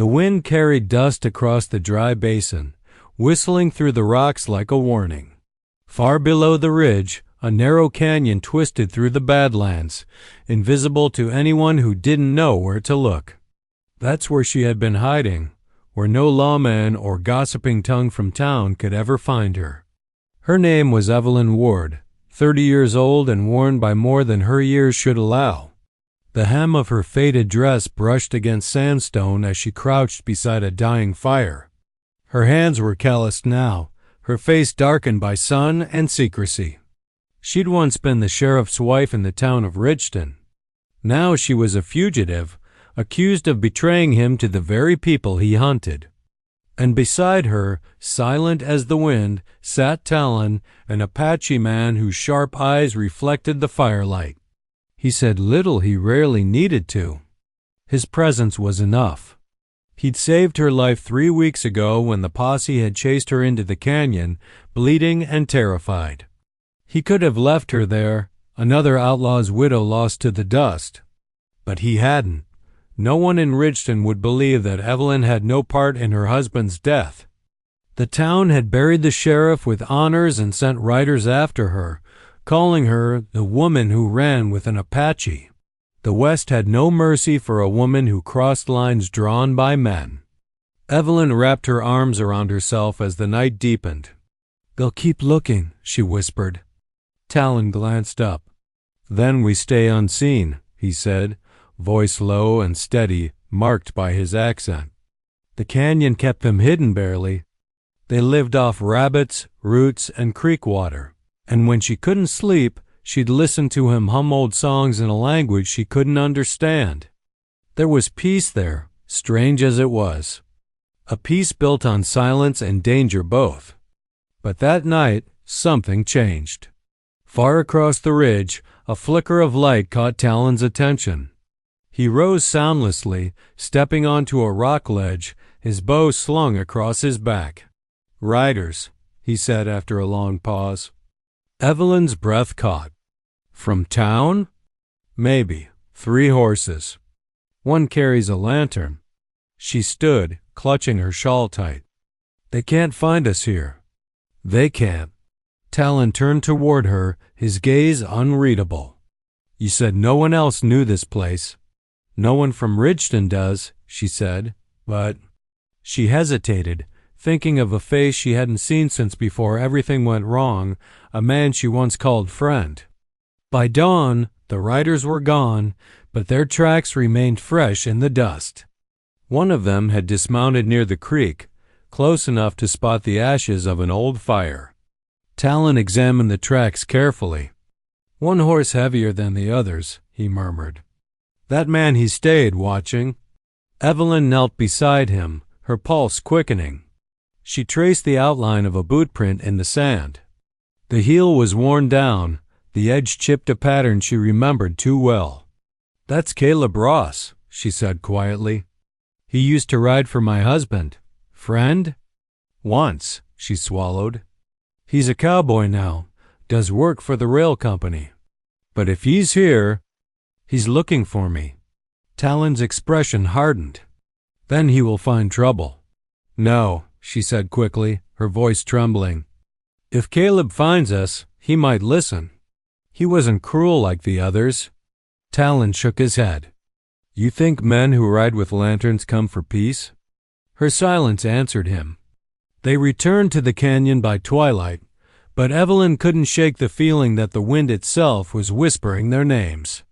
The wind carried dust across the dry basin, whistling through the rocks like a warning. Far below the ridge, a narrow canyon twisted through the Badlands, invisible to anyone who didn't know where to look. That's where she had been hiding, where no lawman or gossiping tongue from town could ever find her. Her name was Evelyn Ward, 30 years old and worn by more than her years should allow. The hem of her faded dress brushed against sandstone as she crouched beside a dying fire. Her hands were calloused now, her face darkened by sun and secrecy. She'd once been the sheriff's wife in the town of Ridgeton. Now she was a fugitive, accused of betraying him to the very people he hunted. And beside her, silent as the wind, sat Talon, an Apache man whose sharp eyes reflected the firelight. He said little he rarely needed to. His presence was enough. He'd saved her life 3 weeks ago when the posse had chased her into the canyon, bleeding and terrified. He could have left her there, another outlaw's widow lost to the dust. But he hadn't. No one in Ridgeton would believe that Evelyn had no part in her husband's death. The town had buried the sheriff with honors and sent riders after her, calling her the woman who ran with an Apache. The West had no mercy for a woman who crossed lines drawn by men. Evelyn wrapped her arms around herself as the night deepened. "They'll keep looking," she whispered. Talon glanced up. "Then we stay unseen," he said, voice low and steady, marked by his accent. The canyon kept them hidden barely. They lived off rabbits, roots, and creek water, and when she couldn't sleep, she'd listen to him hum old songs in a language she couldn't understand. There was peace there, strange as it was. A peace built on silence and danger both. But that night, something changed. Far across the ridge, a flicker of light caught Talon's attention. He rose soundlessly, stepping onto a rock ledge, his bow slung across his back. "Riders," he said after a long pause. Evelyn's breath caught. "From town?" "Maybe. 3 horses. One carries a lantern." She stood, clutching her shawl tight. "They can't find us here." "They can't." Talon turned toward her, his gaze unreadable. "You said no one else knew this place." "No one from Ridgeton does," she said, "but—" She hesitated, thinking of a face she hadn't seen since before everything went wrong, a man she once called friend. By dawn, the riders were gone, but their tracks remained fresh in the dust. One of them had dismounted near the creek, close enough to spot the ashes of an old fire. Talon examined the tracks carefully. "One horse heavier than the others," he murmured. "That man he stayed watching." Evelyn knelt beside him, her pulse quickening. She traced the outline of a boot print in the sand. The heel was worn down, the edge chipped a pattern she remembered too well. "That's Caleb Ross," she said quietly. "He used to ride for my husband." "Friend?" "Once," she swallowed. "He's a cowboy now, does work for the rail company. But if he's here, he's looking for me." Talon's expression hardened. "Then he will find trouble." "No," she said quickly, her voice trembling. "If Caleb finds us, he might listen. He wasn't cruel like the others." Talon shook his head. "You think men who ride with lanterns come for peace?" Her silence answered him. They returned to the canyon by twilight, but Evelyn couldn't shake the feeling that the wind itself was whispering their names.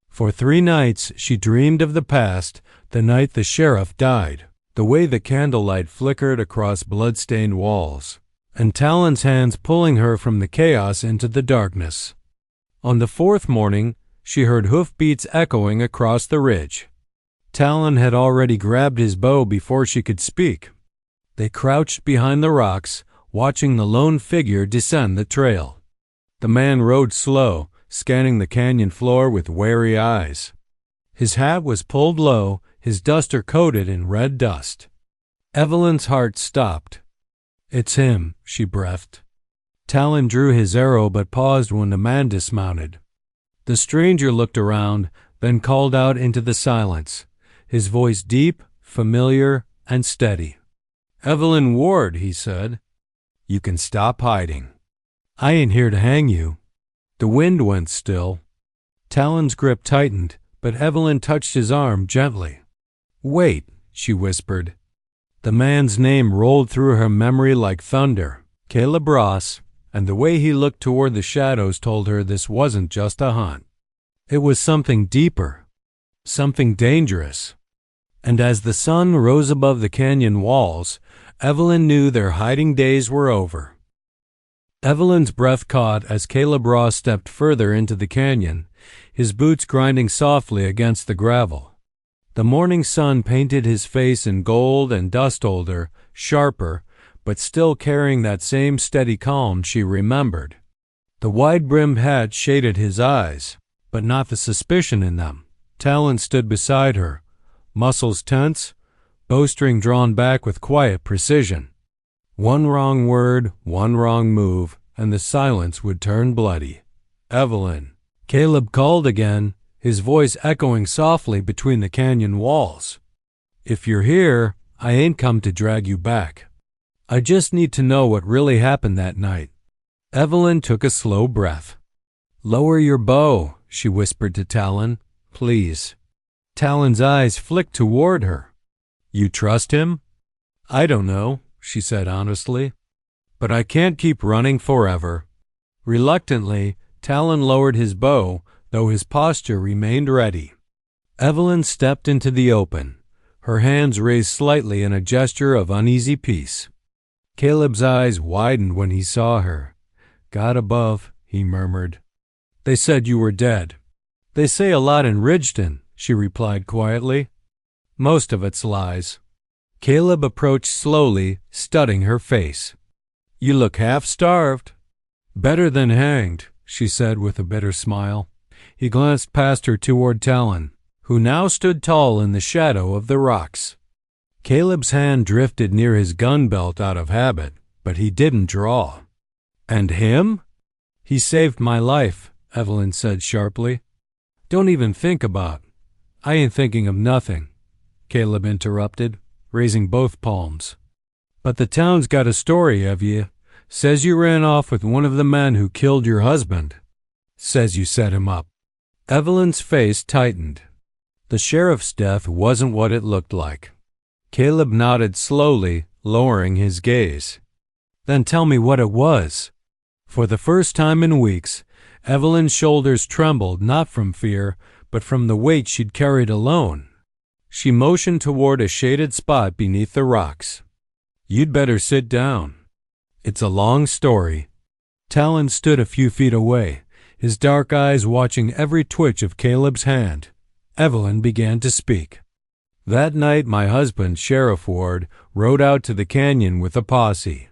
For 3 nights she dreamed of the past, the night the sheriff died, the way the candlelight flickered across blood-stained walls, and Talon's hands pulling her from the chaos into the darkness. On the 4th morning, she heard hoofbeats echoing across the ridge. Talon had already grabbed his bow before she could speak. They crouched behind the rocks, watching the lone figure descend the trail. The man rode slow, scanning the canyon floor with wary eyes. His hat was pulled low, his duster coated in red dust. Evelyn's heart stopped. "It's him," she breathed. Talon drew his arrow but paused when the man dismounted. The stranger looked around, then called out into the silence, his voice deep, familiar and steady. "Evelyn Ward," he said, "you can stop hiding. I ain't here to hang you." The wind went still. Talon's grip tightened, but Evelyn touched his arm gently. "Wait," she whispered. The man's name rolled through her memory like thunder. Caleb Ross, and the way he looked toward the shadows told her this wasn't just a hunt. It was something deeper, something dangerous. And as the sun rose above the canyon walls, Evelyn knew their hiding days were over. Evelyn's breath caught as Caleb Ross stepped further into the canyon, his boots grinding softly against the gravel. The morning sun painted his face in gold and dust older, sharper, but still carrying that same steady calm she remembered. The wide-brimmed hat shaded his eyes, but not the suspicion in them. Talon stood beside her, muscles tense, bowstring drawn back with quiet precision. One wrong word, one wrong move, and the silence would turn bloody. "Evelyn," Caleb called again, his voice echoing softly between the canyon walls. "If you're here, I ain't come to drag you back. I just need to know what really happened that night." Evelyn took a slow breath. "Lower your bow," she whispered to Talon. "Please." Talon's eyes flicked toward her. "You trust him?" "I don't know," she said honestly. "But I can't keep running forever." Reluctantly, Talon lowered his bow, though his posture remained ready. Evelyn stepped into the open, her hands raised slightly in a gesture of uneasy peace. Caleb's eyes widened when he saw her. "God above," he murmured. "They said you were dead." "They say a lot in Ridgeton," she replied quietly. "Most of it's lies." Caleb approached slowly, studying her face. "You look half-starved." "Better than hanged," she said with a bitter smile. He glanced past her toward Talon, who now stood tall in the shadow of the rocks. Caleb's hand drifted near his gun belt out of habit, but he didn't draw. "And him?" "He saved my life," Evelyn said sharply. "Don't even think about it." "I ain't thinking of nothing," Caleb interrupted, raising both palms. "But the town's got a story of you. Says you ran off with one of the men who killed your husband. Says you set him up." Evelyn's face tightened. The sheriff's death wasn't what it looked like. Caleb nodded slowly, lowering his gaze. "Then tell me what it was." For the first time in weeks, Evelyn's shoulders trembled not from fear, but from the weight she'd carried alone. She motioned toward a shaded spot beneath the rocks. "You'd better sit down. It's a long story." Talon stood a few feet away, his dark eyes watching every twitch of Caleb's hand. Evelyn began to speak. "That night my husband, Sheriff Ward, rode out to the canyon with a posse.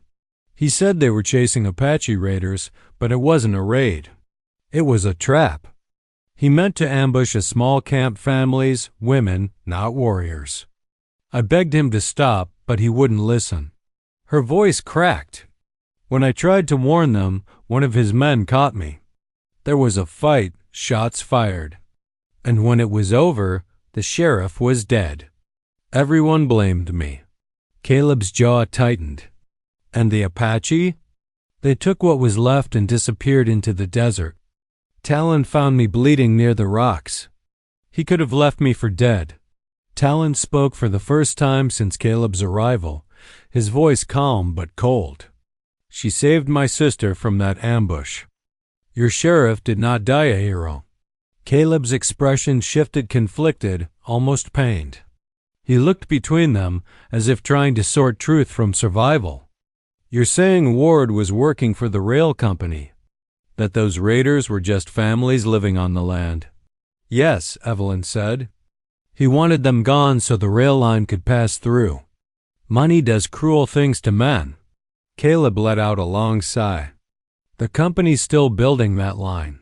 He said they were chasing Apache raiders, but it wasn't a raid. It was a trap. He meant to ambush a small camp, families, women, not warriors. I begged him to stop, but he wouldn't listen." Her voice cracked. "When I tried to warn them, one of his men caught me. There was a fight, shots fired. And when it was over, the sheriff was dead. Everyone blamed me." Caleb's jaw tightened. "And the Apache?" "They took what was left and disappeared into the desert. Talon found me bleeding near the rocks. He could have left me for dead." Talon spoke for the first time since Caleb's arrival, his voice calm but cold. "She saved my sister from that ambush. Your sheriff did not die a hero." Caleb's expression shifted, conflicted, almost pained. He looked between them as if trying to sort truth from survival. "You're saying Ward was working for the rail company? That those raiders were just families living on the land?" "Yes," Evelyn said. "He wanted them gone so the rail line could pass through. Money does cruel things to men." Caleb let out a long sigh. "The company's still building that line.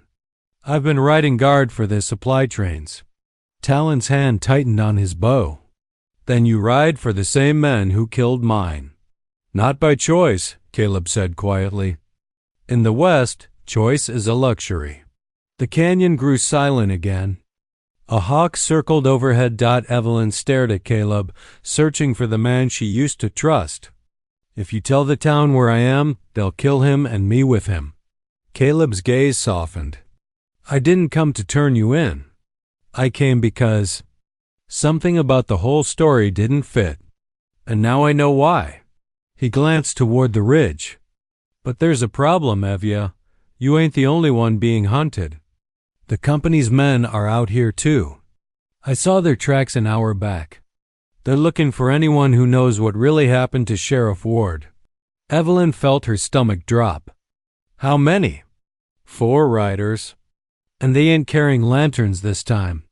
I've been riding guard for their supply trains." Talon's hand tightened on his bow. "Then you ride for the same men who killed mine." "Not by choice," Caleb said quietly. "In the West, choice is a luxury." The canyon grew silent again. A hawk circled overhead. Evelyn stared at Caleb, searching for the man she used to trust. If you tell the town where I am, they'll kill him and me with him. Caleb's gaze softened. I didn't come to turn you in. I came because something about the whole story didn't fit. And now I know why. He glanced toward the ridge. But there's a problem, Evia. You ain't the only one being hunted. The company's men are out here too. I saw their tracks an hour back. They're looking for anyone who knows what really happened to Sheriff Ward. Evelyn felt her stomach drop. How many? 4 riders. And they ain't carrying lanterns this time.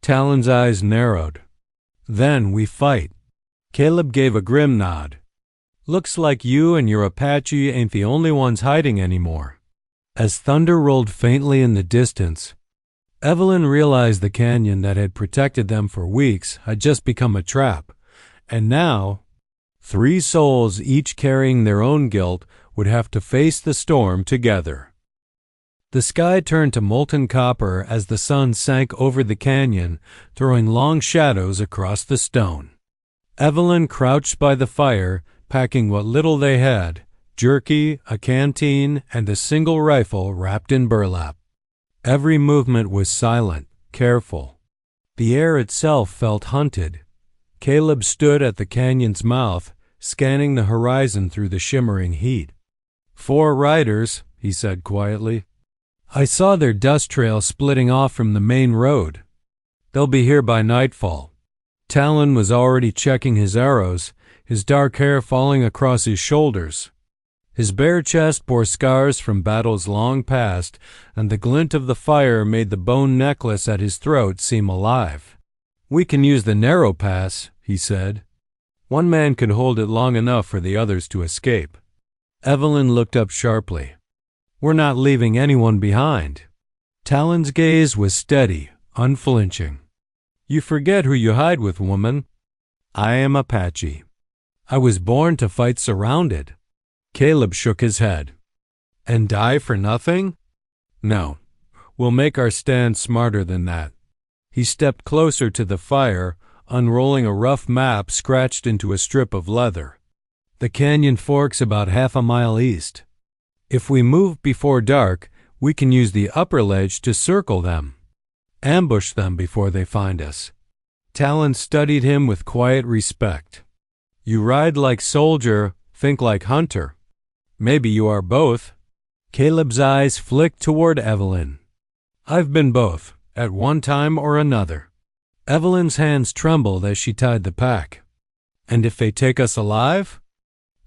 Talon's eyes narrowed. Then we fight. Caleb gave a grim nod. Looks like you and your Apache ain't the only ones hiding anymore. As thunder rolled faintly in the distance, Evelyn realized the canyon that had protected them for weeks had just become a trap, and now 3 souls, each carrying their own guilt, would have to face the storm together. The sky turned to molten copper as the sun sank over the canyon, throwing long shadows across the stone. Evelyn crouched by the fire, packing what little they had, jerky, a canteen, and a single rifle wrapped in burlap. Every movement was silent, careful. The air itself felt hunted. Caleb stood at the canyon's mouth, scanning the horizon through the shimmering heat. 4 riders, he said quietly. I saw their dust trail splitting off from the main road. They'll be here by nightfall. Talon was already checking his arrows, his dark hair falling across his shoulders. His bare chest bore scars from battles long past, and the glint of the fire made the bone necklace at his throat seem alive. We can use the narrow pass, he said. One man could hold it long enough for the others to escape. Evelyn looked up sharply. We're not leaving anyone behind. Talon's gaze was steady, unflinching. You forget who you hide with, woman. I am Apache. I was born to fight surrounded. Caleb shook his head. And die for nothing? No. We'll make our stand smarter than that. He stepped closer to the fire, unrolling a rough map scratched into a strip of leather. The canyon forks about half a mile east. If we move before dark, we can use the upper ledge to circle them. Ambush them before they find us. Talon studied him with quiet respect. You ride like soldier, think like hunter. Maybe you are both. Caleb's eyes flicked toward Evelyn. I've been both, at one time or another. Evelyn's hands trembled as she tied the pack. And if they take us alive?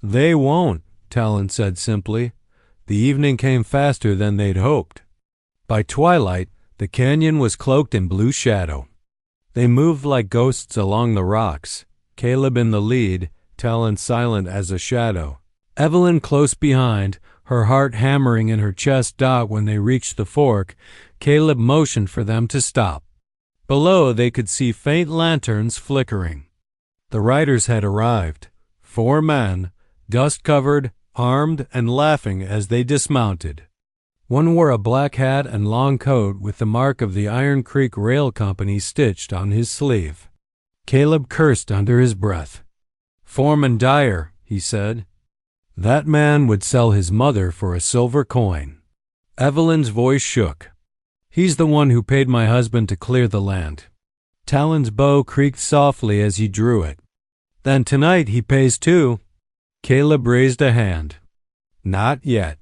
They won't, Talon said simply. The evening came faster than they'd hoped. By twilight, the canyon was cloaked in blue shadow. They moved like ghosts along the rocks, Caleb in the lead, Talon silent as a shadow. Evelyn close behind, her heart hammering in her chest. When they reached the fork, Caleb motioned for them to stop. Below they could see faint lanterns flickering. The riders had arrived, 4 men, dust-covered, armed, and laughing as they dismounted. One wore a black hat and long coat with the mark of the Iron Creek Rail Company stitched on his sleeve. Caleb cursed under his breath. Foreman Dyer, he said. That man would sell his mother for a silver coin. Evelyn's voice shook. He's the one who paid my husband to clear the land. Talon's bow creaked softly as he drew it. Then tonight he pays too. Caleb raised a hand. Not yet.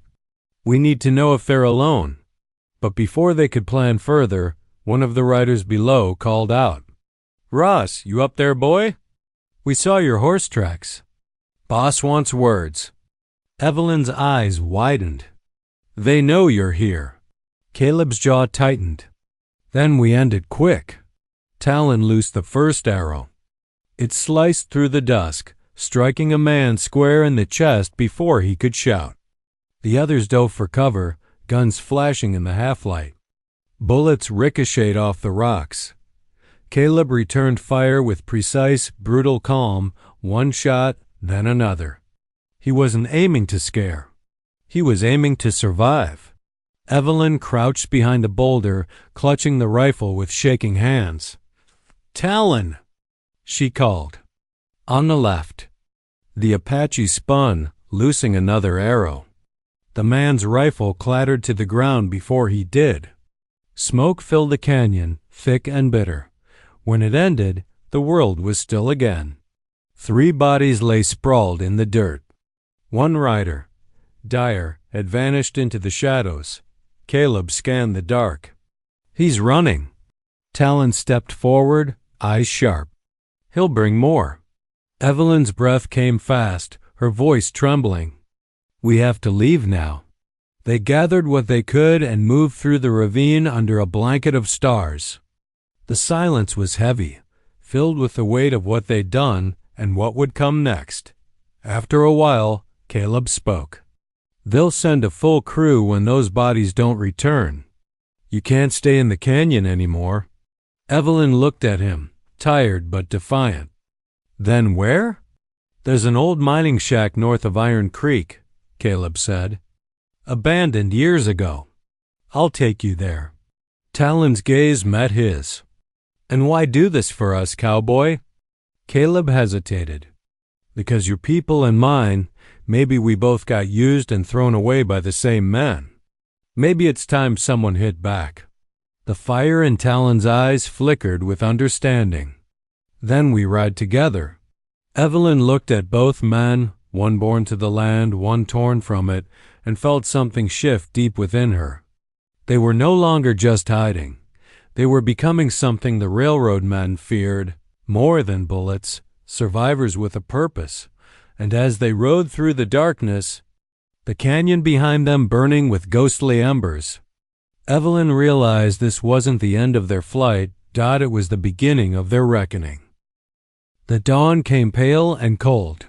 We need to know if they're alone. But before they could plan further, one of the riders below called out. Ross, you up there, boy? We saw your horse tracks. Boss wants words. Evelyn's eyes widened. They know you're here. Caleb's jaw tightened. Then we ended quick. Talon loosed the first arrow. It sliced through the dusk, striking a man square in the chest before he could shout. The others dove for cover, guns flashing in the half-light. Bullets ricocheted off the rocks. Caleb returned fire with precise, brutal calm, one shot, then another. He wasn't aiming to scare. He was aiming to survive. Evelyn crouched behind a boulder, clutching the rifle with shaking hands. "Talon!" she called. On the left. The Apache spun, loosing another arrow. The man's rifle clattered to the ground before he did. Smoke filled the canyon, thick and bitter. When it ended, the world was still again. 3 bodies lay sprawled in the dirt. One rider, Dyer, had vanished into the shadows. Caleb scanned the dark. "He's running." Talon stepped forward, eyes sharp. "He'll bring more." Evelyn's breath came fast, her voice trembling. "We have to leave now." They gathered what they could and moved through the ravine under a blanket of stars. The silence was heavy, filled with the weight of what they'd done and what would come next. After a while, Caleb spoke. "They'll send a full crew when those bodies don't return. You can't stay in the canyon anymore." Evelyn looked at him, tired but defiant. "Then where?" "There's an old mining shack north of Iron Creek," Caleb said. "Abandoned years ago. I'll take you there." Talon's gaze met his. "And why do this for us, Cowboy?" Caleb hesitated. "Because your people and mine, maybe we both got used and thrown away by the same men. Maybe it's time someone hit back." The fire in Talon's eyes flickered with understanding. "Then we ride together." Evelyn looked at both men, one born to the land, one torn from it, and felt something shift deep within her. They were no longer just hiding. They were becoming something the railroad men feared, more than bullets, survivors with a purpose. And as they rode through the darkness, the canyon behind them burning with ghostly embers, Evelyn realized this wasn't the end of their flight, it was the beginning of their reckoning. The dawn came pale and cold.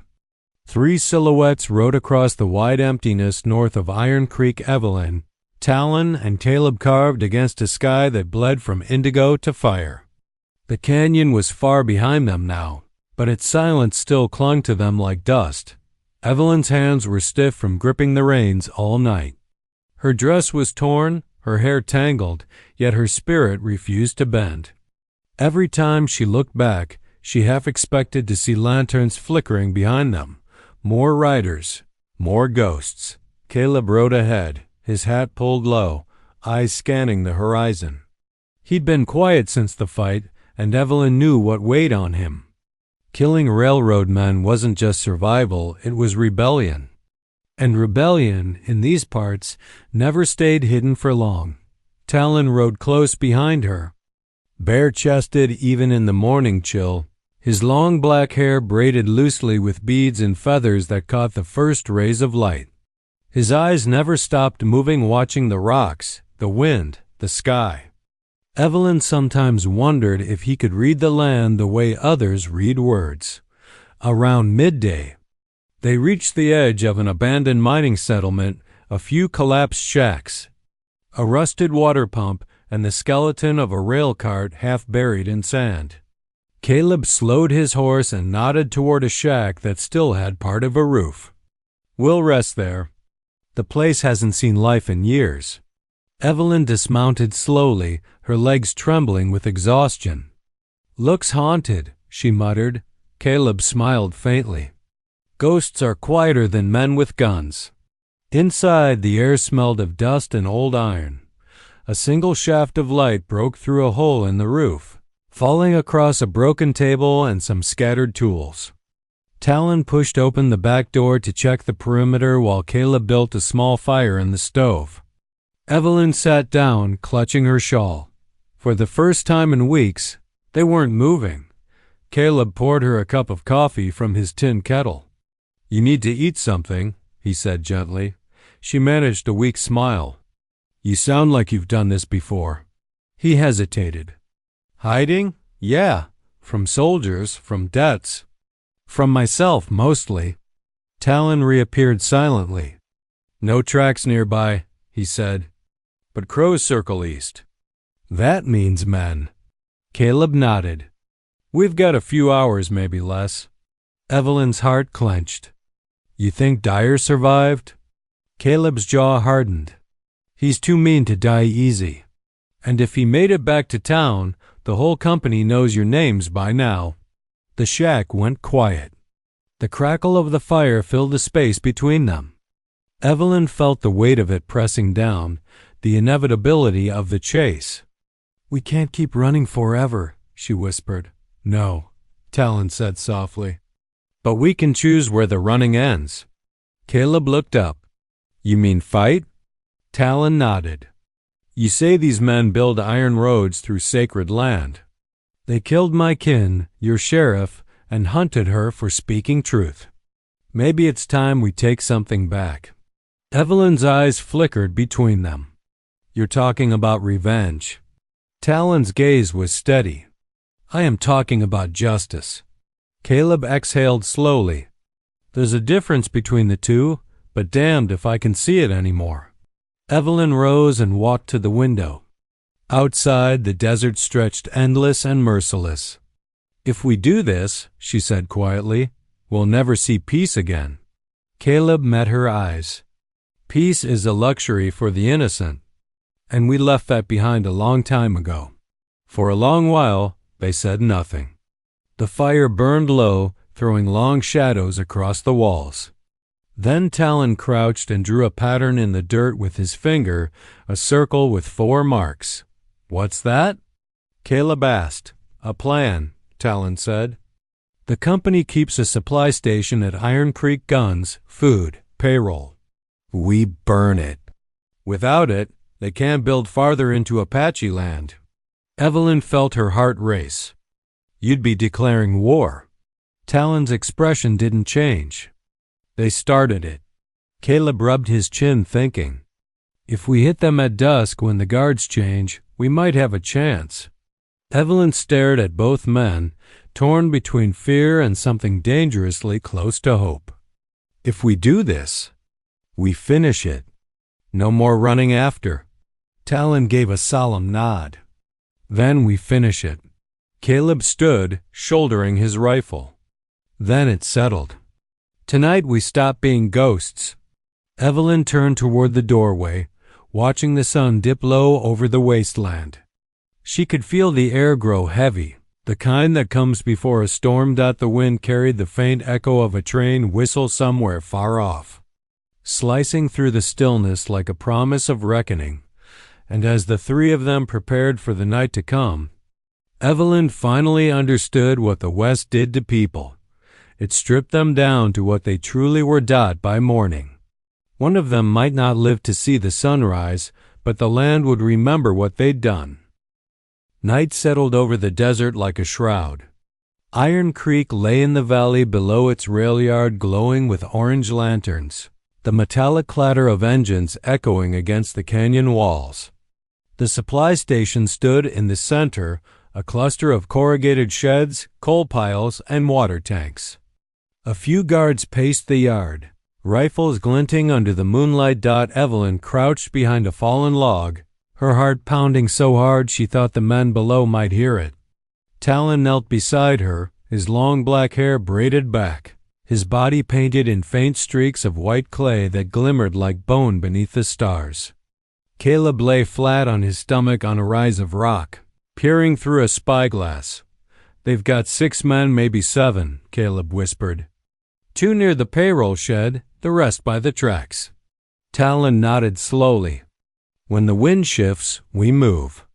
3 silhouettes rode across the wide emptiness north of Iron Creek. Evelyn, Talon, and Caleb carved against a sky that bled from indigo to fire. The canyon was far behind them now, but its silence still clung to them like dust. Evelyn's hands were stiff from gripping the reins all night. Her dress was torn, her hair tangled, yet her spirit refused to bend. Every time she looked back, she half expected to see lanterns flickering behind them. More riders, more ghosts. Caleb rode ahead, his hat pulled low, eyes scanning the horizon. He'd been quiet since the fight, and Evelyn knew what weighed on him. Killing railroad men wasn't just survival, it was rebellion. And rebellion, in these parts, never stayed hidden for long. Talon rode close behind her, bare-chested even in the morning chill, his long black hair braided loosely with beads and feathers that caught the first rays of light. His eyes never stopped moving, watching the rocks, the wind, the sky. Evelyn sometimes wondered if he could read the land the way others read words. Around midday, they reached the edge of an abandoned mining settlement, a few collapsed shacks, a rusted water pump, and the skeleton of a rail cart half buried in sand. Caleb slowed his horse and nodded toward a shack that still had part of a roof. "We'll rest there. The place hasn't seen life in years." Evelyn dismounted slowly, her legs trembling with exhaustion. "Looks haunted," she muttered. Caleb smiled faintly. "Ghosts are quieter than men with guns." Inside, the air smelled of dust and old iron. A single shaft of light broke through a hole in the roof, falling across a broken table and some scattered tools. Talon pushed open the back door to check the perimeter while Caleb built a small fire in the stove. Evelyn sat down, clutching her shawl. For the first time in weeks, they weren't moving. Caleb poured her a cup of coffee from his tin kettle. "You need to eat something," he said gently. She managed a weak smile. "You sound like you've done this before." He hesitated. "Hiding? Yeah. From soldiers, from debts. From myself, mostly." Talon reappeared silently. "No tracks nearby," he said. "But crows circle east." "That means men." Caleb nodded. "We've got a few hours, maybe less." Evelyn's heart clenched. "You think Dyer survived?" Caleb's jaw hardened. He's too mean to die easy. And if he made it back to town, the whole company knows your names by now." The shack went quiet. The crackle of the fire filled the space between them. Evelyn felt the weight of it pressing down, the inevitability of the chase. "We can't keep running forever," she whispered. "No," Talon said softly. "But we can choose where the running ends." Caleb looked up. "You mean fight?" Talon nodded. "You say these men build iron roads through sacred land. They killed my kin, your sheriff, and hunted her for speaking truth. Maybe it's time we take something back." Evelyn's eyes flickered between them. "You're talking about revenge." Talon's gaze was steady. "I am talking about justice." Caleb exhaled slowly. "There's a difference between the two, but damned if I can see it anymore." Evelyn rose and walked to the window. Outside, the desert stretched endless and merciless. "If we do this," she said quietly, "we'll never see peace again." Caleb met her eyes. "Peace is a luxury for the innocent, and we left that behind a long time ago." For a long while, they said nothing. The fire burned low, throwing long shadows across the walls. Then Talon crouched and drew a pattern in the dirt with his finger, a circle with 4 marks. "What's that?" Caleb asked. "A plan," Talon said. "The company keeps a supply station at Iron Creek Guns, food, payroll. We burn it. Without it, they can't build farther into Apache land." Evelyn felt her heart race. "You'd be declaring war." Talon's expression didn't change. "They started it." Caleb rubbed his chin, thinking, "If we hit them at dusk when the guards change, we might have a chance." Evelyn stared at both men, torn between fear and something dangerously close to hope. "If we do this, we finish it. No more running after." Talon gave a solemn nod. "Then we finish it." Caleb stood, shouldering his rifle. Then it settled. "Tonight we stop being ghosts." Evelyn turned toward the doorway, watching the sun dip low over the wasteland. She could feel the air grow heavy, the kind that comes before a storm. The wind carried the faint echo of a train whistle somewhere far off, slicing through the stillness like a promise of reckoning. And as the 3 of them prepared for the night to come, Evelyn finally understood what the West did to people. It stripped them down to what they truly were. By morning, one of them might not live to see the sunrise, but the land would remember what they'd done. Night settled over the desert like a shroud. Iron Creek lay in the valley below its rail yard, glowing with orange lanterns, the metallic clatter of engines echoing against the canyon walls. The supply station stood in the center, a cluster of corrugated sheds, coal piles, and water tanks. A few guards paced the yard, rifles glinting under the moonlight. Evelyn crouched behind a fallen log, her heart pounding so hard she thought the men below might hear it. Talon knelt beside her, his long black hair braided back, his body painted in faint streaks of white clay that glimmered like bone beneath the stars. Caleb lay flat on his stomach on a rise of rock, peering through a spyglass. "They've got 6 men, maybe 7, Caleb whispered. 2 near the payroll shed, the rest by the tracks. Talon nodded slowly. "When the wind shifts, we move.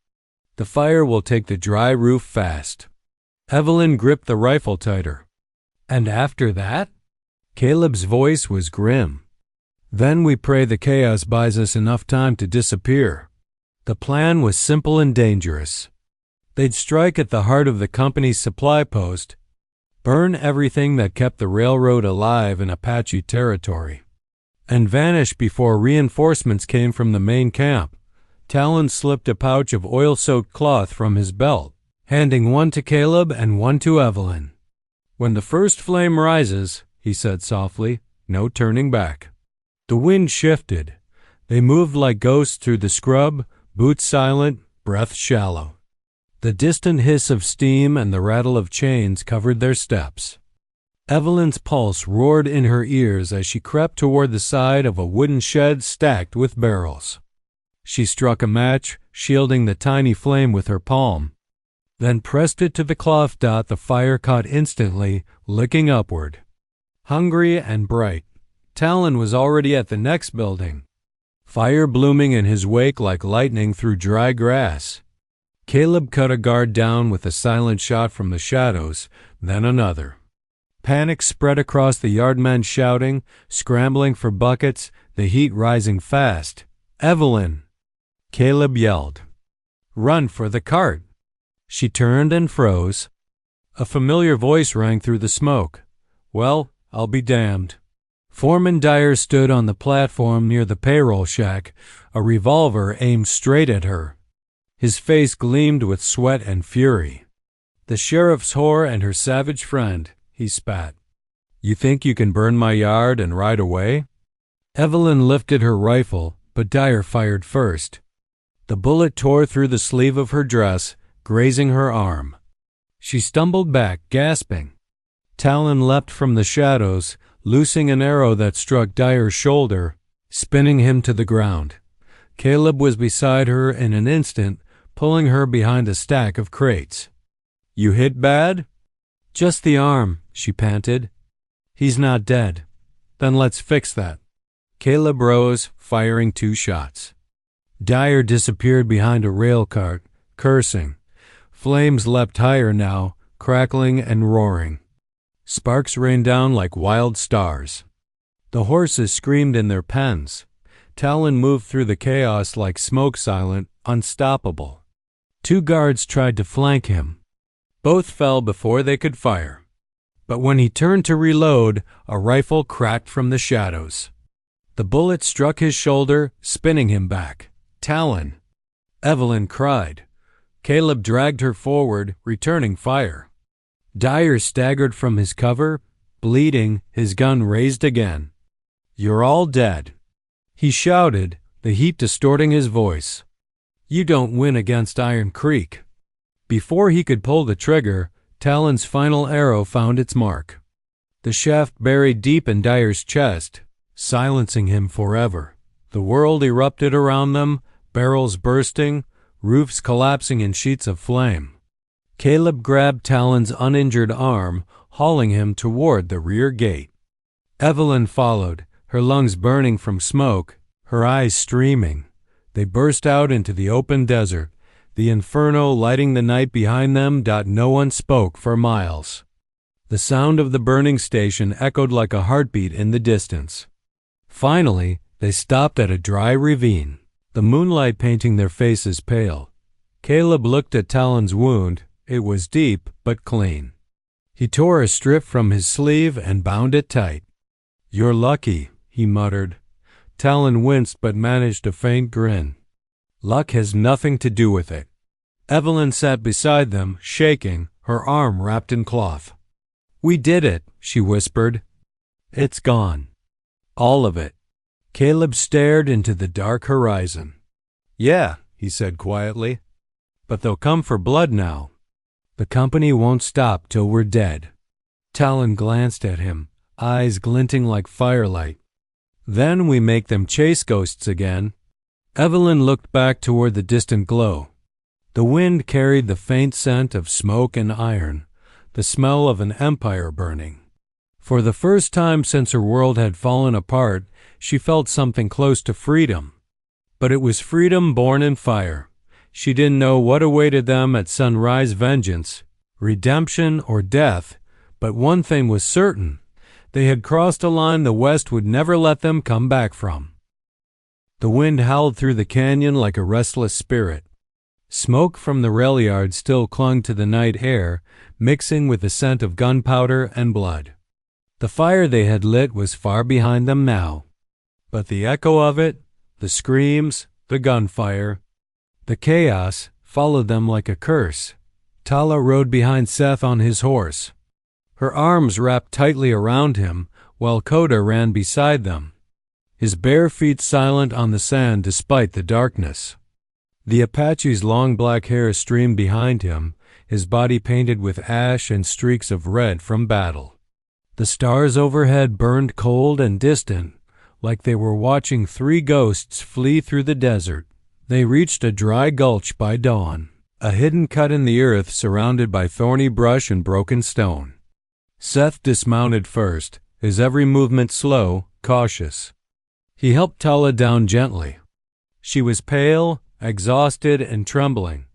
The fire will take the dry roof fast." Evelyn gripped the rifle tighter. "And after that?" Caleb's voice was grim. "Then we pray the chaos buys us enough time to disappear." The plan was simple and dangerous. They'd strike at the heart of the company's supply post, burn everything that kept the railroad alive in Apache territory, and vanish before reinforcements came from the main camp. Talon slipped a pouch of oil-soaked cloth from his belt, handing one to Caleb and one to Evelyn. "When the first flame rises," he said softly, "no turning back." The wind shifted. They moved like ghosts through the scrub, boots silent, breath shallow. The distant hiss of steam and the rattle of chains covered their steps. Evelyn's pulse roared in her ears as she crept toward the side of a wooden shed stacked with barrels. She struck a match, shielding the tiny flame with her palm, then pressed it to the cloth dot. The fire caught instantly, licking upward. Hungry and bright, Talon was already at the next building, fire blooming in his wake like lightning through dry grass. Caleb cut a guard down with a silent shot from the shadows, then another. Panic spread across the yard, men shouting, scrambling for buckets, the heat rising fast. "Evelyn!" Caleb yelled. "Run for the cart!" She turned and froze. A familiar voice rang through the smoke. "Well, I'll be damned." Foreman Dyer stood on the platform near the payroll shack, a revolver aimed straight at her. His face gleamed with sweat and fury. "The sheriff's whore and her savage friend," he spat. "You think you can burn my yard and ride away?" Evelyn lifted her rifle, but Dyer fired first. The bullet tore through the sleeve of her dress, grazing her arm. She stumbled back, gasping. Talon leapt from the shadows, loosing an arrow that struck Dyer's shoulder, spinning him to the ground. Caleb was beside her in an instant, pulling her behind a stack of crates. "You hit bad?" "Just the arm," she panted. "He's not dead." "Then let's fix that." Caleb rose, firing 2 shots. Dyer disappeared behind a rail cart, cursing. Flames leapt higher now, crackling and roaring. Sparks rained down like wild stars. The horses screamed in their pens. Talon moved through the chaos like smoke, silent, unstoppable. 2 guards tried to flank him. Both fell before they could fire. But when he turned to reload, a rifle cracked from the shadows. The bullet struck his shoulder, spinning him back. "Talon!" Evelyn cried. Caleb dragged her forward, returning fire. Dyer staggered from his cover, bleeding, his gun raised again. "You're all dead," he shouted, the heat distorting his voice. "You don't win against Iron Creek." Before he could pull the trigger, Talon's final arrow found its mark. The shaft buried deep in Dyer's chest, silencing him forever. The world erupted around them, barrels bursting, roofs collapsing in sheets of flame. Caleb grabbed Talon's uninjured arm, hauling him toward the rear gate. Evelyn followed, her lungs burning from smoke, her eyes streaming. They burst out into the open desert, the inferno lighting the night behind them. No one spoke for miles. The sound of the burning station echoed like a heartbeat in the distance. Finally, they stopped at a dry ravine, the moonlight painting their faces pale. Caleb looked at Talon's wound. It was deep, but clean. He tore a strip from his sleeve and bound it tight. "You're lucky," he muttered. Talon winced but managed a faint grin. "Luck has nothing to do with it." Evelyn sat beside them, shaking, her arm wrapped in cloth. "We did it," she whispered. "It's gone. All of it." Caleb stared into the dark horizon. "Yeah," he said quietly. "But they'll come for blood now. The company won't stop till we're dead." Talon glanced at him, eyes glinting like firelight. "Then we make them chase ghosts again." Evelyn looked back toward the distant glow. The wind carried the faint scent of smoke and iron, the smell of an empire burning. For the first time since her world had fallen apart, she felt something close to freedom. But it was freedom born in fire. She didn't know what awaited them at sunrise: vengeance, redemption, or death. But one thing was certain: they had crossed a line the West would never let them come back from. The wind howled through the canyon like a restless spirit. Smoke from the rail yard still clung to the night air, mixing with the scent of gunpowder and blood. The fire they had lit was far behind them now. But the echo of it, the screams, the gunfire, the chaos, followed them like a curse. Tala rode behind Seth on his horse, her arms wrapped tightly around him, while Coda ran beside them, his bare feet silent on the sand despite the darkness. The Apache's long black hair streamed behind him, his body painted with ash and streaks of red from battle. The stars overhead burned cold and distant, like they were watching 3 ghosts flee through the desert, They reached a dry gulch by dawn, a hidden cut in the earth surrounded by thorny brush and broken stone. Seth dismounted first, his every movement slow, cautious. He helped Tala down gently. She was pale, exhausted, and trembling.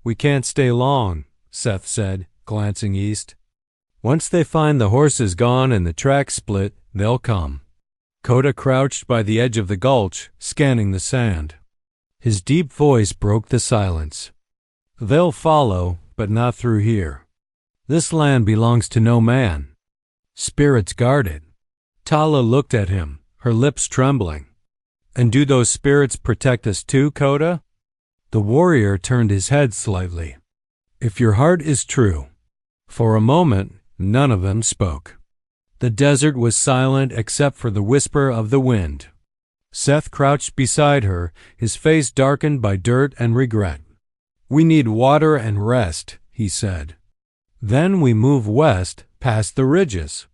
"We can't stay long," Seth said, glancing east. "Once they find the horses gone and the tracks split, they'll come." Coda crouched by the edge of the gulch, scanning the sand. His deep voice broke the silence. "They'll follow, but not through here. This land belongs to no man. Spirits guard it." Tala looked at him, her lips trembling. "And do those spirits protect us too, Coda?" The warrior turned his head slightly. "If your heart is true." For a moment, none of them spoke. The desert was silent except for the whisper of the wind. Seth crouched beside her, his face darkened by dirt and regret. "We need water and rest," he said. "Then we move west, past the ridges.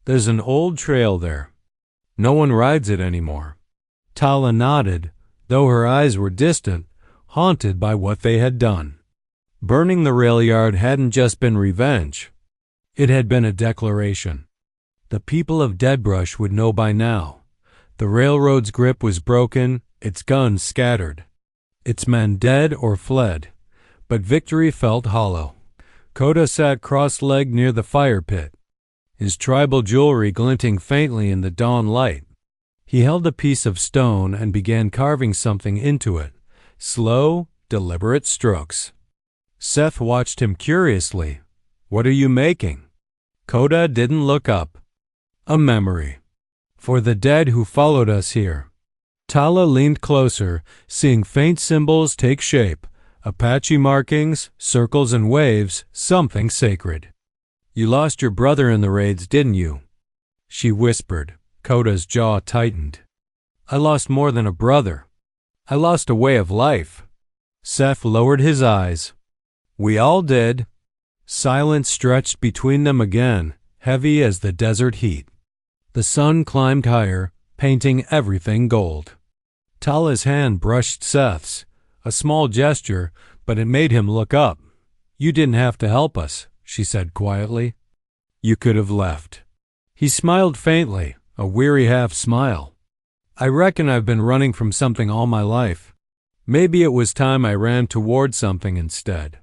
There's an old trail there. No one rides it anymore." Tala nodded, though her eyes were distant, haunted by what they had done. Burning the rail yard hadn't just been revenge. It had been a declaration. The people of Deadbrush would know by now. The railroad's grip was broken, its guns scattered, its men dead or fled, but victory felt hollow. Coda sat cross-legged near the fire pit, his tribal jewelry glinting faintly in the dawn light. He held a piece of stone and began carving something into it, slow, deliberate strokes. Seth watched him curiously. "What are you making?" Coda didn't look up. "A memory. For the dead who followed us here." Tala leaned closer, seeing faint symbols take shape, Apache markings, circles and waves, something sacred. "You lost your brother in the raids, didn't you?" she whispered. Coda's jaw tightened. "I lost more than a brother. I lost a way of life." Seth lowered his eyes. "We all did." Silence stretched between them again, heavy as the desert heat. The sun climbed higher, painting everything gold. Tala's hand brushed Seth's, a small gesture, but it made him look up. "You didn't have to help us," she said quietly. "You could have left." He smiled faintly, a weary half-smile. "I reckon I've been running from something all my life. Maybe it was time I ran toward something instead."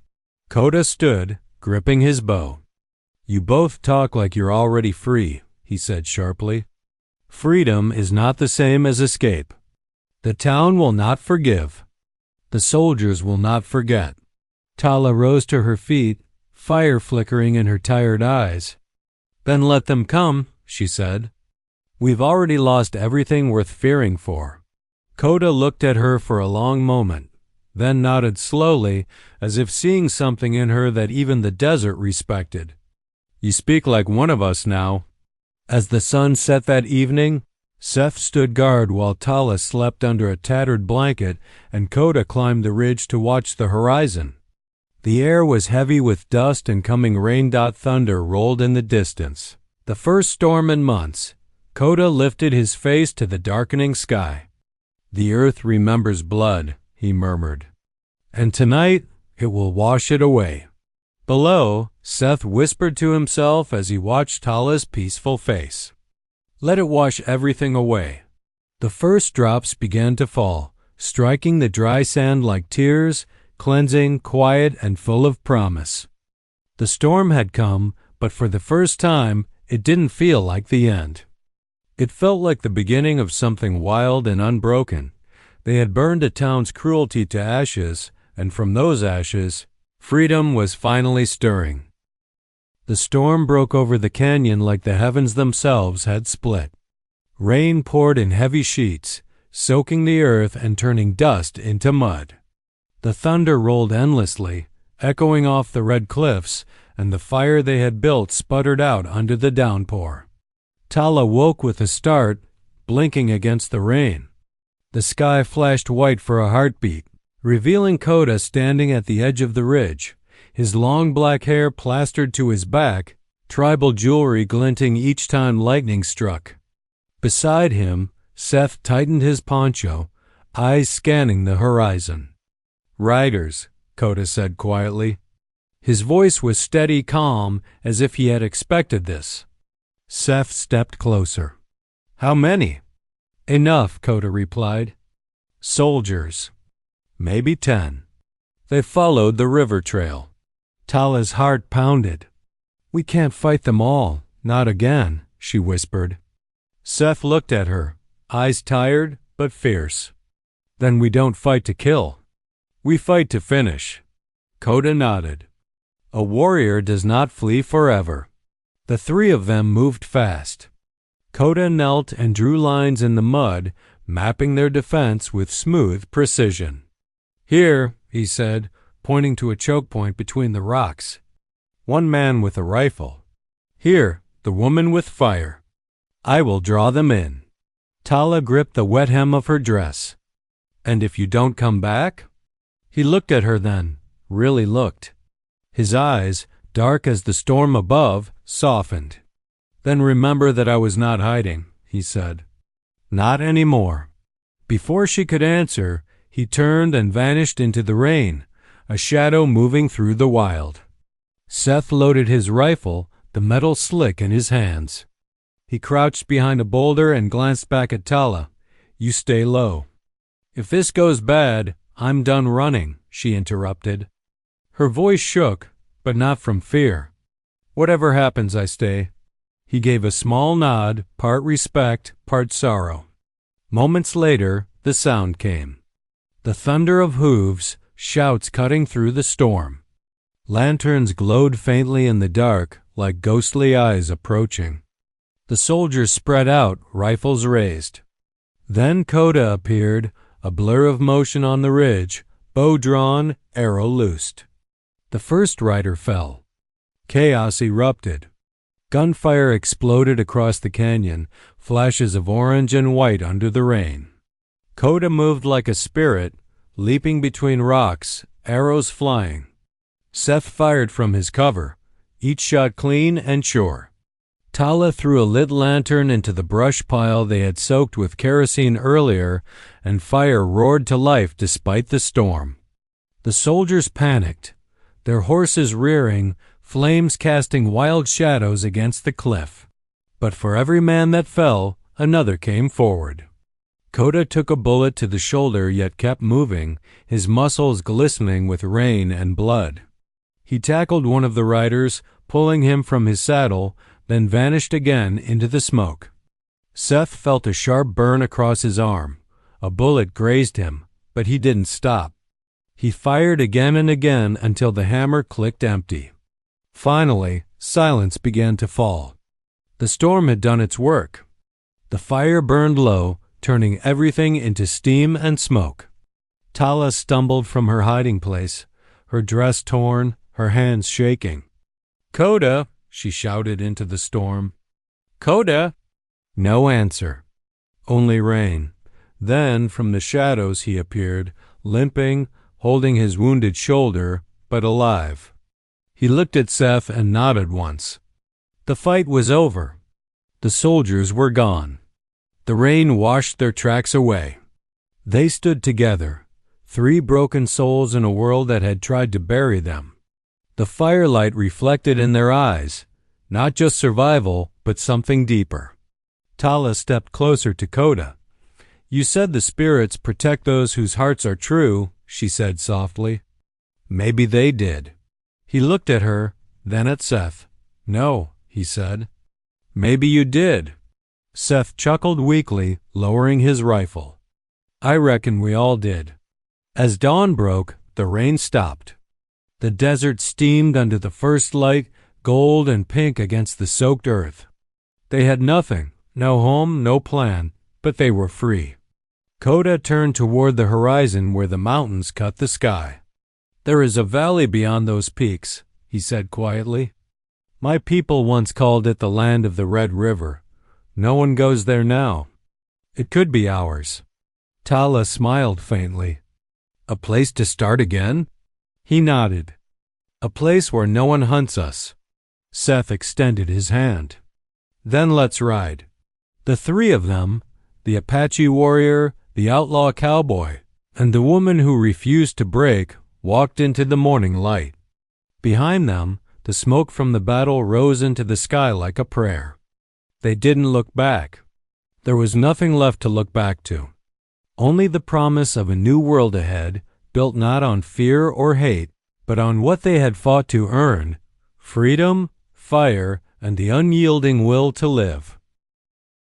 Coda stood, gripping his bow. "You both talk like you're already free," he said sharply. "Freedom is not the same as escape. The town will not forgive. The soldiers will not forget." Tala rose to her feet, fire flickering in her tired eyes. "Then let them come," she said. "We've already lost everything worth fearing for." Coda looked at her for a long moment, then nodded slowly, as if seeing something in her that even the desert respected. "You speak like one of us now." As the sun set that evening, Seth stood guard while Tala slept under a tattered blanket and Coda climbed the ridge to watch the horizon. The air was heavy with dust and coming rain. Thunder rolled in the distance. The first storm in months. Coda lifted his face to the darkening sky. "The earth remembers blood," he murmured. "And tonight it will wash it away." Below, Seth whispered to himself as he watched Tala's peaceful face. "Let it wash everything away." The first drops began to fall, striking the dry sand like tears, cleansing, quiet, and full of promise. The storm had come, but for the first time, it didn't feel like the end. It felt like the beginning of something wild and unbroken. They had burned a town's cruelty to ashes, and from those ashes, freedom was finally stirring. The storm broke over the canyon like the heavens themselves had split. Rain poured in heavy sheets, soaking the earth and turning dust into mud. The thunder rolled endlessly, echoing off the red cliffs, and the fire they had built sputtered out under the downpour. Tala woke with a start, blinking against the rain. The sky flashed white for a heartbeat, revealing Coda standing at the edge of the ridge, his long black hair plastered to his back, tribal jewelry glinting each time lightning struck. Beside him, Seth tightened his poncho, eyes scanning the horizon. "Riders," Coda said quietly. His voice was steady, calm, as if he had expected this. Seth stepped closer. "How many?" "Enough," Coda replied. "Soldiers." "Maybe 10. They followed the river trail." Tala's heart pounded. "We can't fight them all, not again," she whispered. Seth looked at her, eyes tired but fierce. "Then we don't fight to kill. We fight to finish." Coda nodded. "A warrior does not flee forever." The three of them moved fast. Coda knelt and drew lines in the mud, mapping their defense with smooth precision. "Here," he said, pointing to a choke point between the rocks. "One man with a rifle. Here, the woman with fire. I will draw them in." Tala gripped the wet hem of her dress. "And if you don't come back?" He looked at her then, really looked. His eyes, dark as the storm above, softened. "Then remember that I was not hiding," he said. "Not anymore." Before she could answer, he turned and vanished into the rain, a shadow moving through the wild. Seth loaded his rifle, the metal slick in his hands. He crouched behind a boulder and glanced back at Tala. "You stay low." "If this goes bad, I'm done running," she interrupted. Her voice shook, but not from fear. "Whatever happens, I stay." He gave a small nod, part respect, part sorrow. Moments later, the sound came. The thunder of hooves, shouts cutting through the storm. Lanterns glowed faintly in the dark, like ghostly eyes approaching. The soldiers spread out, rifles raised. Then Coda appeared, a blur of motion on the ridge, bow drawn, arrow loosed. The first rider fell. Chaos erupted. Gunfire exploded across the canyon, flashes of orange and white under the rain. Coda moved like a spirit, leaping between rocks, arrows flying. Seth fired from his cover, each shot clean and sure. Tala threw a lit lantern into the brush pile they had soaked with kerosene earlier, and fire roared to life despite the storm. The soldiers panicked, their horses rearing, flames casting wild shadows against the cliff. But for every man that fell, another came forward. Coda took a bullet to the shoulder yet kept moving, his muscles glistening with rain and blood. He tackled one of the riders, pulling him from his saddle, then vanished again into the smoke. Seth felt a sharp burn across his arm. A bullet grazed him, but he didn't stop. He fired again and again until the hammer clicked empty. Finally, silence began to fall. The storm had done its work. The fire burned low, turning everything into steam and smoke. Tala stumbled from her hiding place, her dress torn, her hands shaking. "Coda!" she shouted into the storm. "Coda!" No answer. Only rain. Then from the shadows he appeared, limping, holding his wounded shoulder, but alive. He looked at Seth and nodded once. The fight was over. The soldiers were gone. The rain washed their tracks away. They stood together, three broken souls in a world that had tried to bury them. The firelight reflected in their eyes, not just survival, but something deeper. Tala stepped closer to Coda. "You said the spirits protect those whose hearts are true," she said softly. "Maybe they did." He looked at her, then at Seth. "No," he said. "Maybe you did." Seth chuckled weakly, lowering his rifle. "I reckon we all did." As dawn broke, the rain stopped. The desert steamed under the first light, gold and pink against the soaked earth. They had nothing, no home, no plan, but they were free. Coda turned toward the horizon where the mountains cut the sky. "There is a valley beyond those peaks," he said quietly. "My people once called it the land of the Red River. No one goes there now. It could be ours." Tala smiled faintly. "A place to start again?" He nodded. "A place where no one hunts us." Seth extended his hand. "Then let's ride." The three of them, the Apache warrior, the outlaw cowboy, and the woman who refused to break walked into the morning light. Behind them, the smoke from the battle rose into the sky like a prayer. They didn't look back. There was nothing left to look back to. Only the promise of a new world ahead, built not on fear or hate, but on what they had fought to earn: freedom, fire, and the unyielding will to live.